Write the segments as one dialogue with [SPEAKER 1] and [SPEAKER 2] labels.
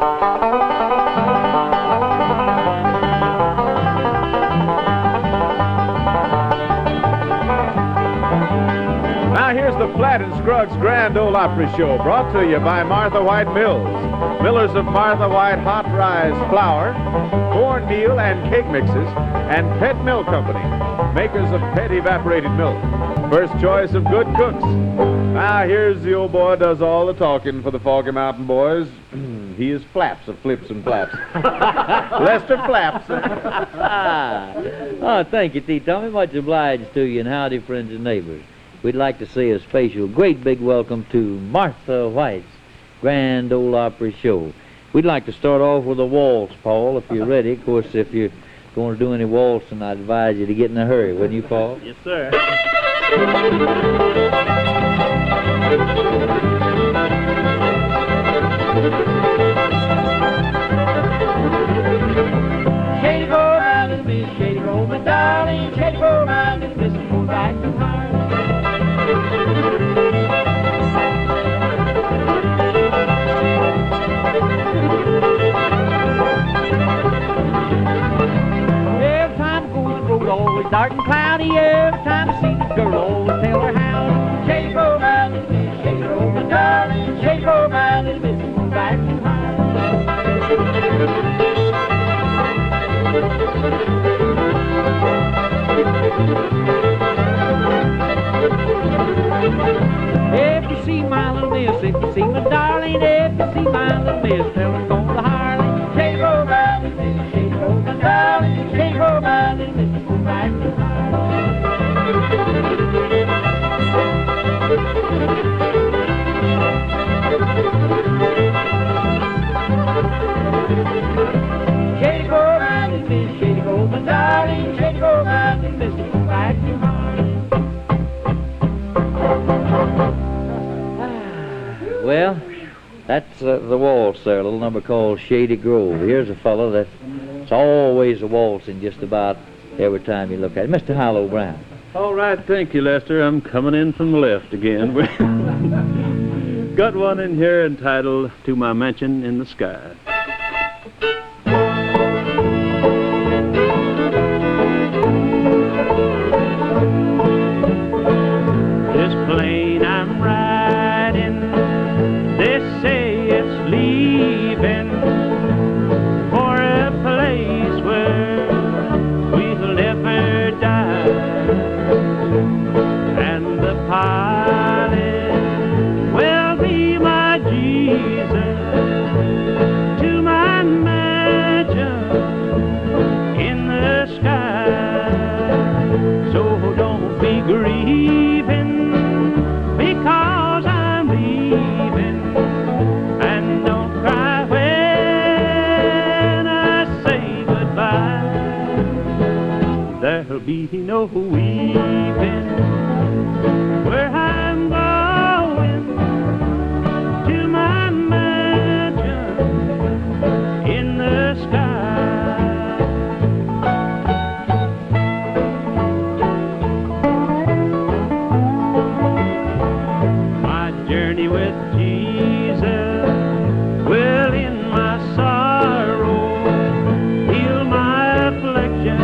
[SPEAKER 1] Now here's the Flatt and Scruggs Grand Ole Opry Show, brought to you by Martha White Mills, millers of Martha White hot rise flour, cornmeal and cake mixes, and Pet Milk Company, makers of Pet evaporated milk. First choice of good cooks. Now here's the old boy does all the talking for the Foggy Mountain boys. He is Flaps of Flips and Flaps. Lester Flaps.
[SPEAKER 2] Oh, thank you, T. Tommy. Much obliged to you, and howdy, friends and neighbors. We'd like to say a special, great big welcome to Martha White's Grand Ole Opry Show. We'd like to start off with a waltz, Paul, if you're ready. Of course, if you're going to do any waltzing, I'd advise you to get in a hurry, wouldn't you, Paul?
[SPEAKER 3] Yes, sir.
[SPEAKER 4] Shady go round and miss, shady roll, my darling. Shady go round and miss, go back to heart. Every time I go the road, always dark and cloudy. Every time I see the girl, always tell her how. Shady go round and miss, shady roll, my darling. Shady go round and miss, go back to heart. If you see my little miss, if you see my darling, if you see my little miss, tell her go to Harley. Shake go round and miss, shake go my darling, shake go round and miss, go back to Harley. Shake go round and miss, shake go my darling, shake go round and miss, go back to Harley.
[SPEAKER 2] Well, that's the waltz there, a little number called Shady Grove. Here's a fellow that's always a waltzing just about every time you look at him. Mr. Hylo Brown.
[SPEAKER 3] All right, thank you, Lester. I'm coming in from the left again. Got one in here entitled To My Mansion in the Sky. This plane I'm riding, they say it's leaving for a place where we'll never die. And the pilot will be my Jesus to my mansion in the sky. So don't be grieving because I'm leaving, and don't cry when I say goodbye. There'll be no weeping where I'm going to my mansion in the sky. My journey with Jesus will end my sorrow, heal my affliction.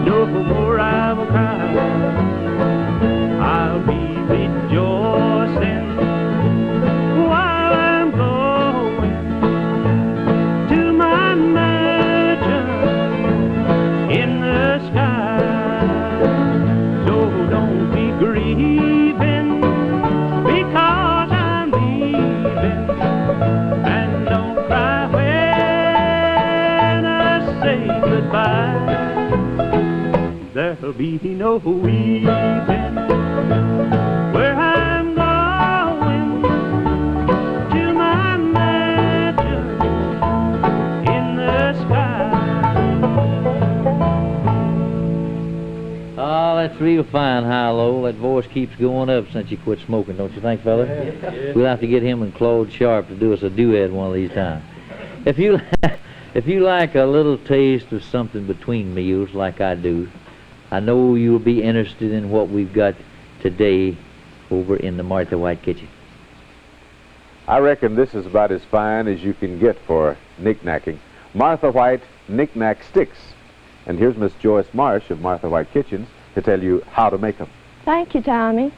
[SPEAKER 3] No more I will cry. I'll be rejoicing while I'm going to my mansion in the sky. So don't be grieving because I'm leaving, and don't cry when I say goodbye. There'll be no weeping where I'm going to my mansion in the sky.
[SPEAKER 2] Oh, that's real fine, Hylo. That voice keeps going up since you quit smoking, don't you think, fella?
[SPEAKER 3] Yeah.
[SPEAKER 2] We'll have to get him and Claude Sharp to do us a duet one of these times. If you like a little taste of something between meals like I do, I know you'll be interested in what we've got today over in the Martha White kitchen.
[SPEAKER 1] I reckon this is about as fine as you can get for knick-knacking. Martha White Knick-Knack Sticks. And here's Miss Joyce Marsh of Martha White Kitchens to tell you how to make them.
[SPEAKER 5] Thank you, Tommy.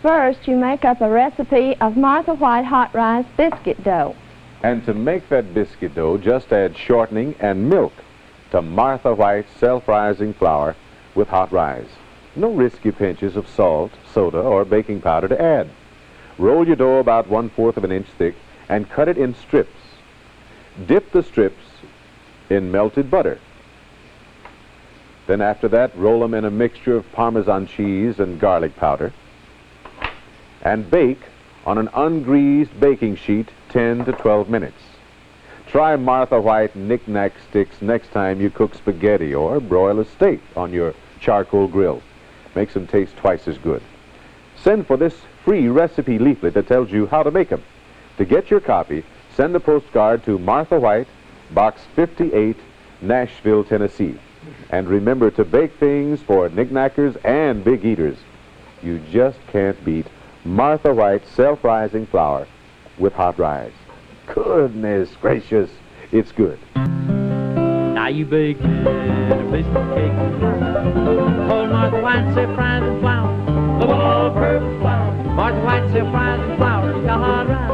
[SPEAKER 5] First, you make up a recipe of Martha White hot rice biscuit dough.
[SPEAKER 1] And to make that biscuit dough, just add shortening and milk to Martha White self-rising flour with hot rice. No risky pinches of salt, soda, or baking powder to add. Roll your dough about 1/4 of an inch thick and cut it in strips. Dip the strips in melted butter. Then after that, roll them in a mixture of Parmesan cheese and garlic powder and bake on an ungreased baking sheet 10 to 12 minutes. Try Martha White Knick-Knack Sticks next time you cook spaghetti or broil a steak on your charcoal grill. Makes them taste twice as good. Send for this free recipe leaflet that tells you how to make them. To get your copy, send a postcard to Martha White, Box 58, Nashville, Tennessee. And remember to bake things for knick-knackers and big eaters. You just can't beat Martha White self-rising flour with hot rice. Goodness gracious, it's good.
[SPEAKER 4] Now you bake me a biscuit cake. Oh, Martha White self-rising flour. The all purpose flour. Martha White self-rising flour. Got hot rice.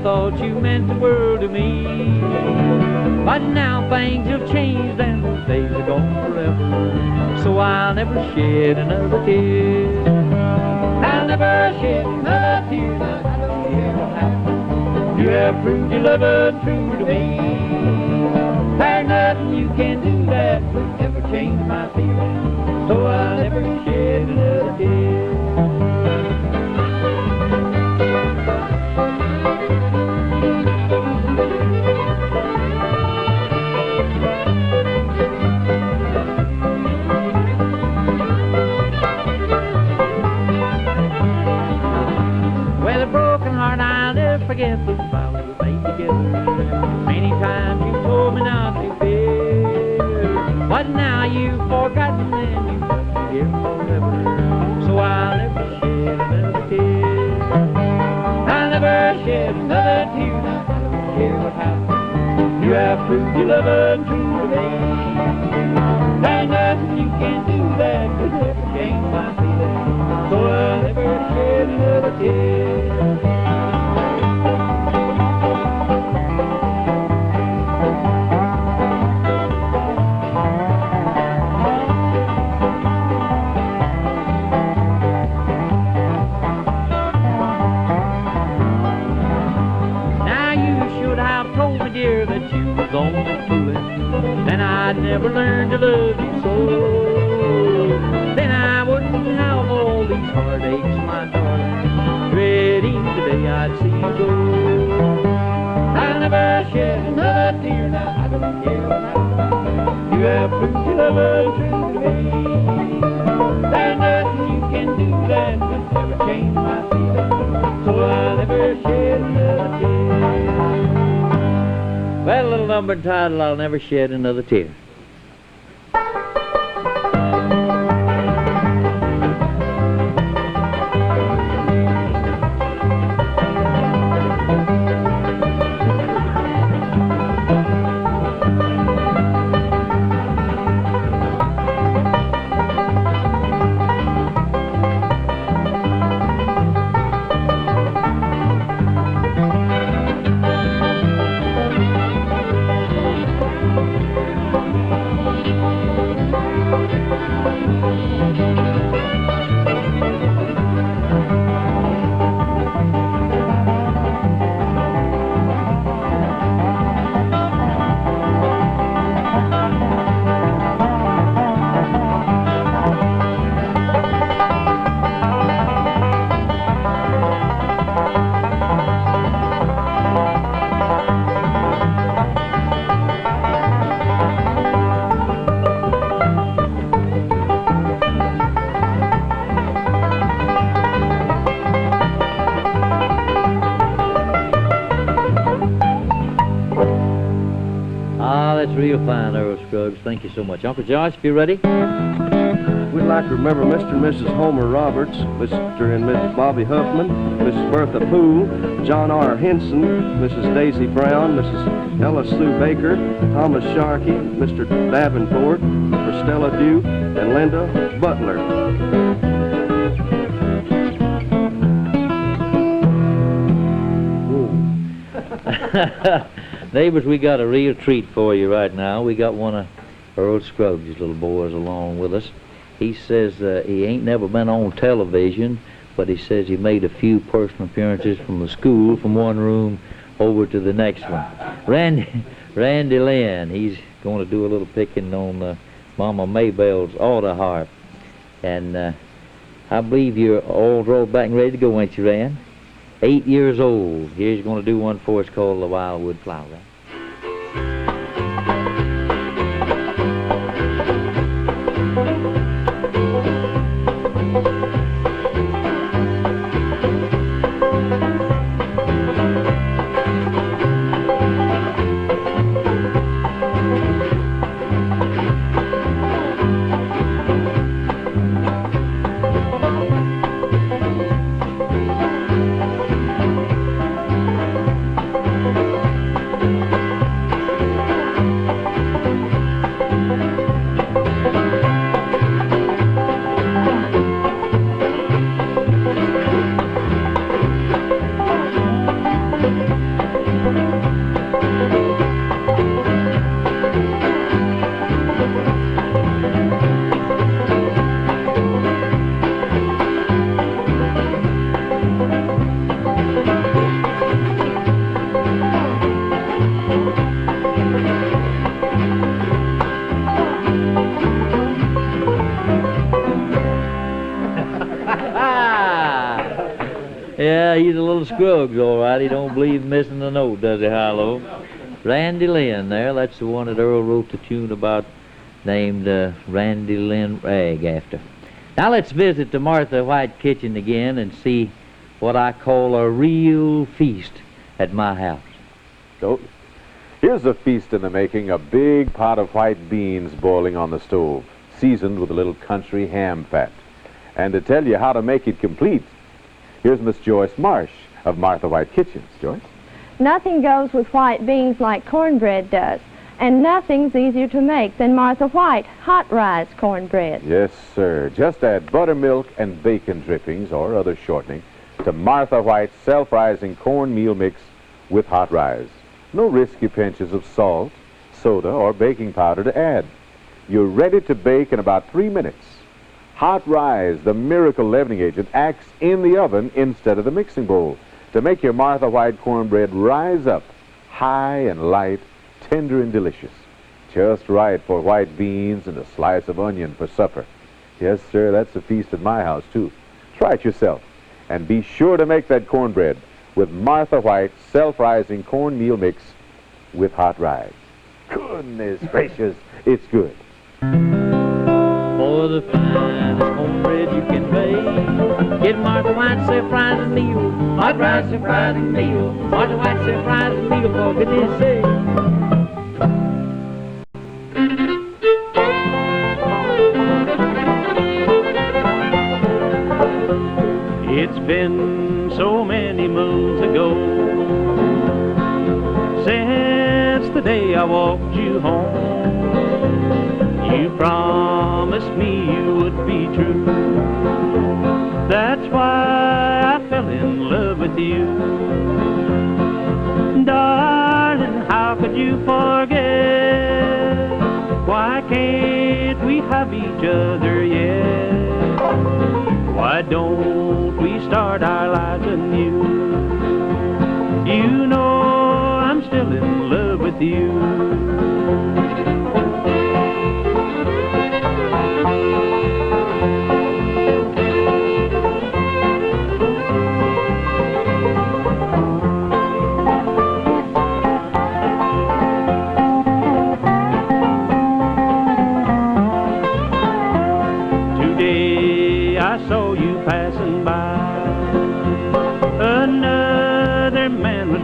[SPEAKER 4] Thought you meant the world to me, but now things have changed and those days are gone forever. So I'll never shed another tear. I'll never shed another tear. Now I don't care what happens. You have proved your love true to me. There's nothing you can do that would ever change my feelings. So I'll never shed another tear. Forget the vows we made together. Many times you told me not to fear, but now you've forgotten and you've left me here forever. So I'll never shed another tear. I'll never shed another tear. Now I don't care what happens. You have proved your love untrue to me. There's nothing you can do that could ever change my feelings. So I'll never shed another tear. Only fooling, then I'd never learn to love you so. Then I wouldn't have all these heartaches, my darling. Ready today I'd see you go. I'll never shed another tear. Now I don't care what happens. You have proved your love true to me. There's nothing you can do that would ever change my feelings. So I'll never shed another tear. Well, a little number entitled, I'll Never Shed Another Tear.
[SPEAKER 2] fine, Earl Scruggs. Thank you so much. Uncle Josh, if you're ready.
[SPEAKER 6] We'd like to remember Mr. and Mrs. Homer Roberts, Mr. and Mrs. Bobby Huffman, Mrs. Bertha Poole, John R. Henson, Mrs. Daisy Brown, Mrs. Ella Sue Baker, Thomas Sharkey, Mr. Davenport, for Stella Duke, and Linda Butler.
[SPEAKER 2] Neighbors, we got a real treat for you right now. We got one of Earl Scruggs' little boys along with us. He says he ain't never been on television, but he says he made a few personal appearances from the school, from one room over to the next one. Randy Lynn, he's going to do a little picking on Mama Maybell's auto harp. And I believe you're all rolled back and ready to go, ain't you, Rand? 8 years old. Here's going to do one for us called The Wildwood Flower. Yeah, he's a little Scruggs, all right. He don't believe missing a note, does he, Hylo? Randy Lynn there, that's the one that Earl wrote the tune about, named Randy Lynn Rag after. Now let's visit the Martha White kitchen again and see what I call a real feast at my house.
[SPEAKER 1] So, here's a feast in the making, a big pot of white beans boiling on the stove, seasoned with a little country ham fat. And to tell you how to make it complete, here's Miss Joyce Marsh of Martha White Kitchens. Joyce?
[SPEAKER 5] Nothing goes with white beans like cornbread does, and nothing's easier to make than Martha White hot rise cornbread.
[SPEAKER 1] Yes, sir. Just add buttermilk and bacon drippings or other shortening to Martha White's self-rising cornmeal mix with hot rise. No risky pinches of salt, soda, or baking powder to add. You're ready to bake in about 3 minutes. Hot rise, the miracle leavening agent, acts in the oven instead of the mixing bowl to make your Martha White cornbread rise up, high and light, tender and delicious. Just right for white beans and a slice of onion for supper. Yes, sir, that's a feast at my house, too. Try it yourself, and be sure to make that cornbread with Martha White's self-rising cornmeal mix with hot rise. Goodness gracious, it's good.
[SPEAKER 2] For the finest cornbread you can make, get Martha White's self-rising meal. Hot rise self-rising meal. Martha White's self-rising meal, for goodness sake.
[SPEAKER 3] It's been so many moons ago since the day I walked you home. You promised me you would be true. That's why I fell in love with you. Darling, how could you forget? Why can't we have each other yet? Why don't we start our lives anew? You know I'm still in love with you.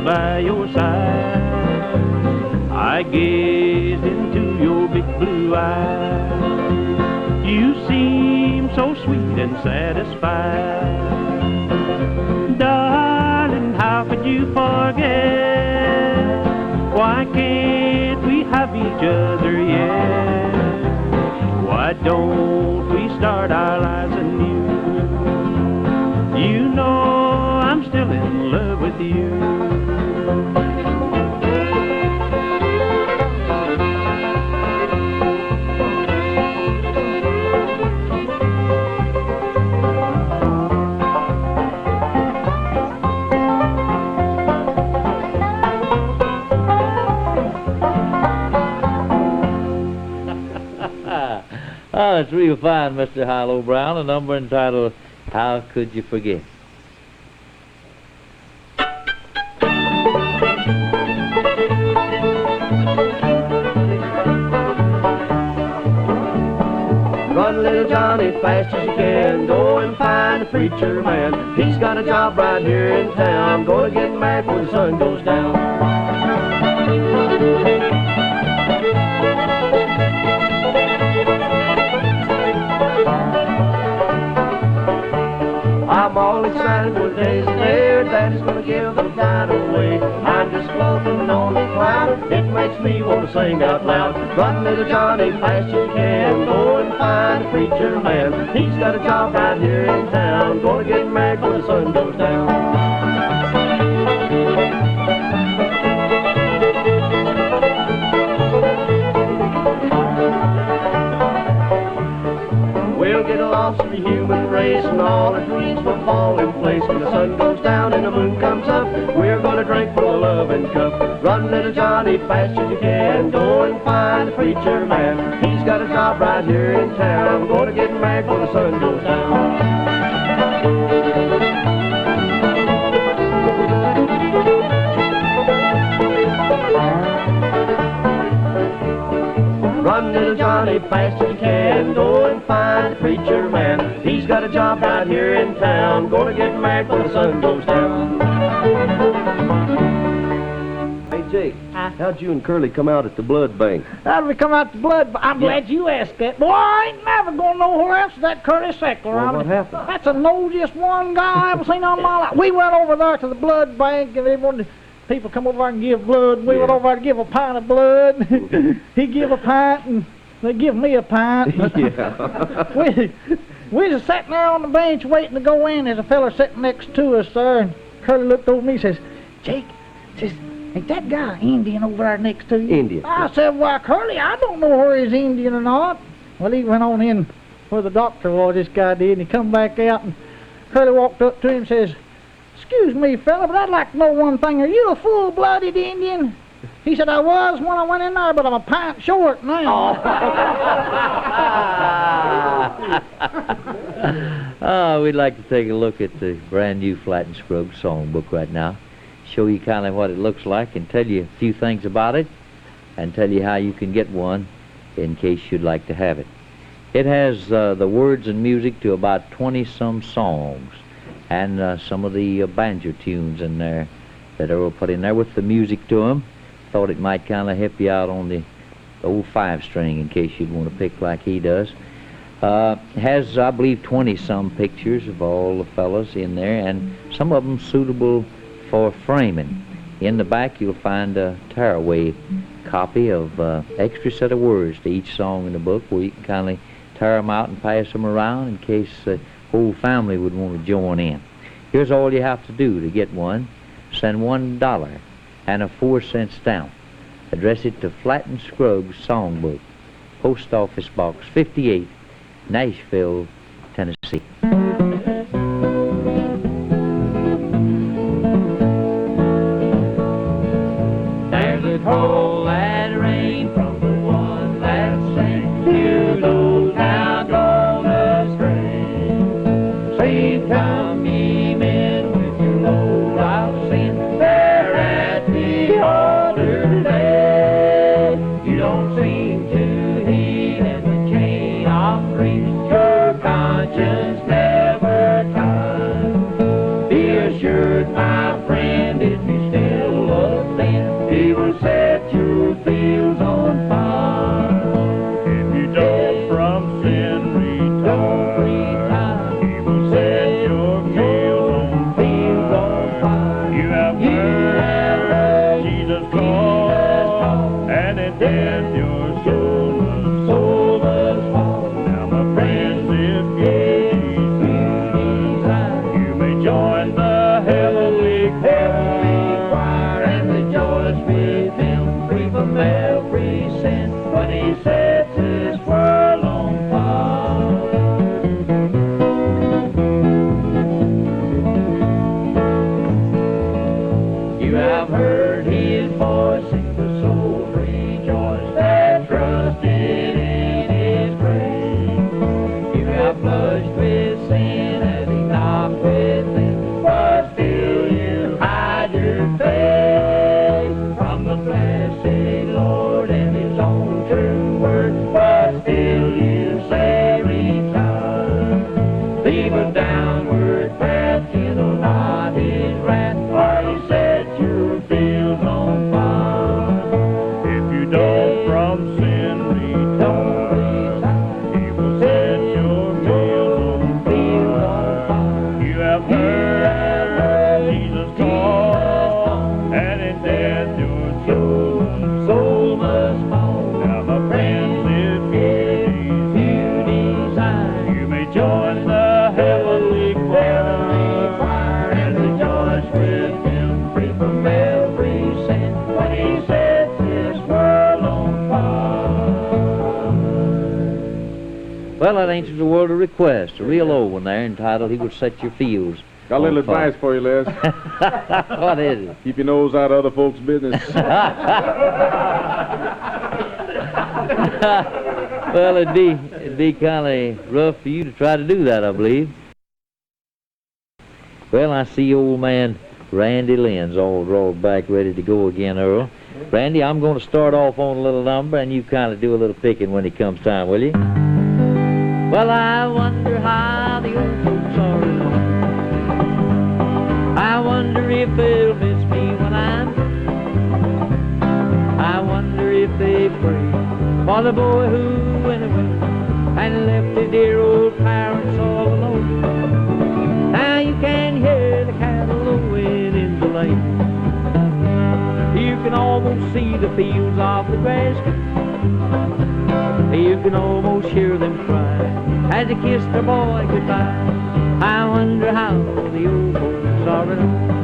[SPEAKER 3] By your side, I gazed into blue eyes. You seem so sweet and satisfied. Darling, how could you forget? Why can't we have each other yet? Why don't we start our lives anew? You know I'm still in love with you.
[SPEAKER 2] Oh, it's real fine, Mr. Hylo Brown, a number entitled How Could You Forget?
[SPEAKER 6] Run, little Johnny, fast as you can. Go and find the preacher man. He's got a job right here in town. Go to get married before the sun goes down. I'm all excited for the days there. Daddy's gonna give the bride away. I'm just floating on the cloud. It makes me want to sing out loud. Run, little Johnny, fast as you can. Go and find a preacher man. He's got a job right here in town. Gonna get married before the sun goes down. We'll get lost in the human race, and all our dreams will fall in place. When the sun goes down and the moon comes up, we're gonna drink from the loving cup. Run, little Johnny, fast as you can. Go and find a preacher man. He's got a job right here in town. Gonna get married before the sun goes down. Run, little Johnny, fast as you can. Go and find a preacher man. He's got a job right here in town. Gonna get married before the sun goes down. Hey, Jake, how'd you and Curley come out at the blood bank?
[SPEAKER 4] How did we come out the blood? I'm glad you asked that. Boy, I ain't never gonna know who else that Curley Seckler.
[SPEAKER 6] Well, what happened?
[SPEAKER 4] That's the nosiest one guy I ever seen on my life. We went over there to the blood bank, and they wanted people come over there and give blood. We went over there to give a pint of blood. He give a pint, and they give me a pint.
[SPEAKER 6] Yeah.
[SPEAKER 4] We just sitting there on the bench waiting to go in. There's a fella sitting next to us there, and Curley looked over me and says, Jake, says, ain't that guy Indian over there next to you?
[SPEAKER 6] Indian.
[SPEAKER 4] I said, why, Curley, I don't know whether he's Indian or not. Well, he went on in where the doctor was, this guy did, and he come back out, and Curley walked up to him and says, excuse me, fella, but I'd like to know one thing. Are you a full-blooded Indian? He said, I was when I went in there, but I'm a pint short now.
[SPEAKER 2] Oh, we'd like to take a look at the brand new Flatt and Scruggs songbook right now. Show you kind of what it looks like and tell you a few things about it and tell you how you can get one in case you'd like to have it. It has the words and music to about 20-some songs and some of the banjo tunes in there that Earl put in there with the music to them. Thought it might kind of help you out on the old 5-string in case you'd want to pick like he does. Has, I believe, 20-some pictures of all the fellas in there, and some of them suitable for framing. In the back you'll find a tearaway copy of extra set of words to each song in the book where you can kind of tear them out and pass them around in case the whole family would want to join in. Here's all you have to do to get one. Send $1 and a 4-cent stamp. Address it to Flatt and Scruggs Songbook, Post Office Box 58, Nashville, Tennessee.
[SPEAKER 4] There's a cold that rain from the one that sang to those down on the string. Say, come ye men with your load of sin, there at the altar today. You don't seem to heed in the chain of grief, your conscience never tied. Be assured, my friend, if you still love Lynn, he will set your fields on fire.
[SPEAKER 3] join the heavenly choir and rejoice with him, free from every sin, when he sets this world on fire.
[SPEAKER 2] Well, that answers the word of request, a real old one there, entitled He Will Set Your Fields.
[SPEAKER 1] Got a little
[SPEAKER 2] on fire.
[SPEAKER 1] advice for you, Les.
[SPEAKER 2] What is it?
[SPEAKER 1] Keep your nose out of other folks' business.
[SPEAKER 2] Well, it'd be kind of rough for you to try to do that, I believe. Well, I see old man Randy Lynn's all rolled back, ready to go again, Earl. Randy, I'm going to start off on a little number, and you kind of do a little picking when it comes time, will you? Well, I wonder how the old folks are alone. I wonder if they'll miss me when I'm gone. I wonder if they pray for the boy who went away and left his dear old parents all alone. Now you can hear the cattle lowing in the lane. You can almost see the fields of the grass. You can almost hear them cry as they kiss their boy goodbye. I wonder how the old folks are at home.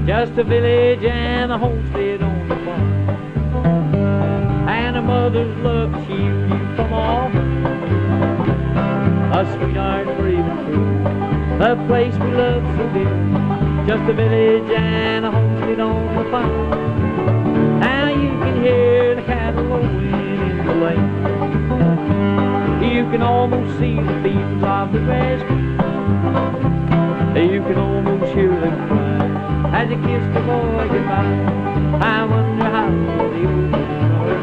[SPEAKER 2] Just a village and a homestead on the farm, and a mother's love to shield you from all harm. A sweetheart brave and true, a place we love so dear. Just a village and a homestead on the farm. Now you can hear the cattle lowing in the lane. You can almost see the fields of the grass. You can almost hear them cry as they kiss the boy goodbye. I wonder how the old folks are.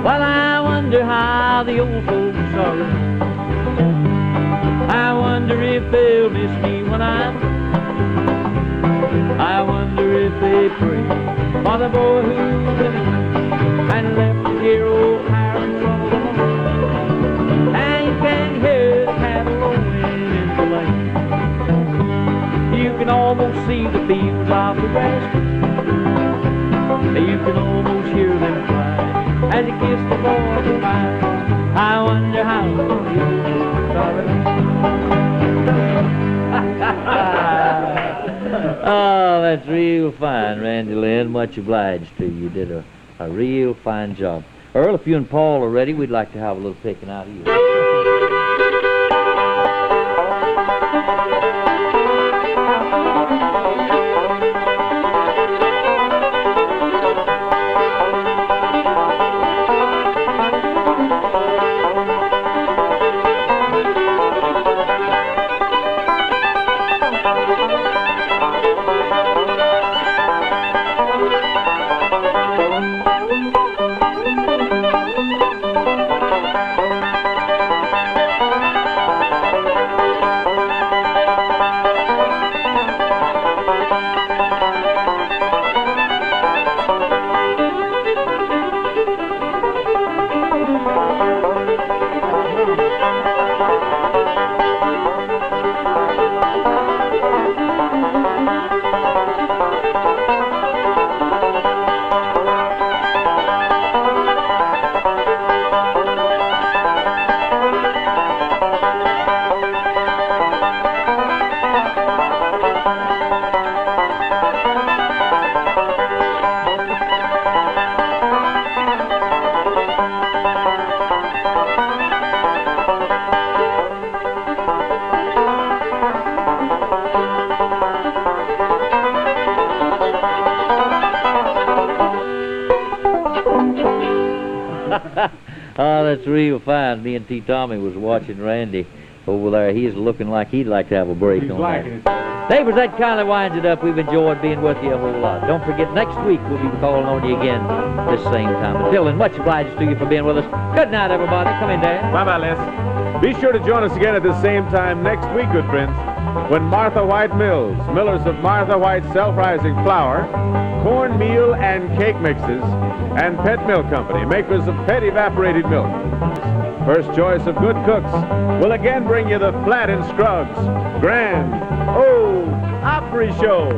[SPEAKER 2] Well, I wonder how the old folks are. I wonder if they'll miss me when I'm gone. I wonder if they pray for the boy who went away and left his dear old parents all alone. And you can hear the cattle lowing in the lane. You can almost see the fields of the grass. You can almost hear them cry as they kiss the boy goodbye. I wonder how the old folks are at home. Oh, that's real fine, Randy Lynn. Much obliged to you. You did a real fine job. Earl, if you and Paul are ready, we'd like to have a little picking out of you. Oh, that's real fine. Me and T. Tommy was watching Randy over there. He's looking like he'd like to have a break
[SPEAKER 1] He's
[SPEAKER 2] on
[SPEAKER 1] liking
[SPEAKER 2] that.
[SPEAKER 1] it.
[SPEAKER 2] Neighbors, that kind of winds it up. We've enjoyed being with you a whole lot. Don't forget, next week we'll be calling on you again this same time. Until then, much obliged to you for being with us. Good night, everybody. Come in, Dan.
[SPEAKER 1] Bye-bye, Les. Be sure to join us again at the same time next week, good friends, when Martha White Mills, millers of Martha White self-rising flour, cornmeal and cake mixes, and Pet Milk Company, makers of pet evaporated milk. First choice of good cooks will again bring you the Flatt and Scruggs Grand Ole Opry Show.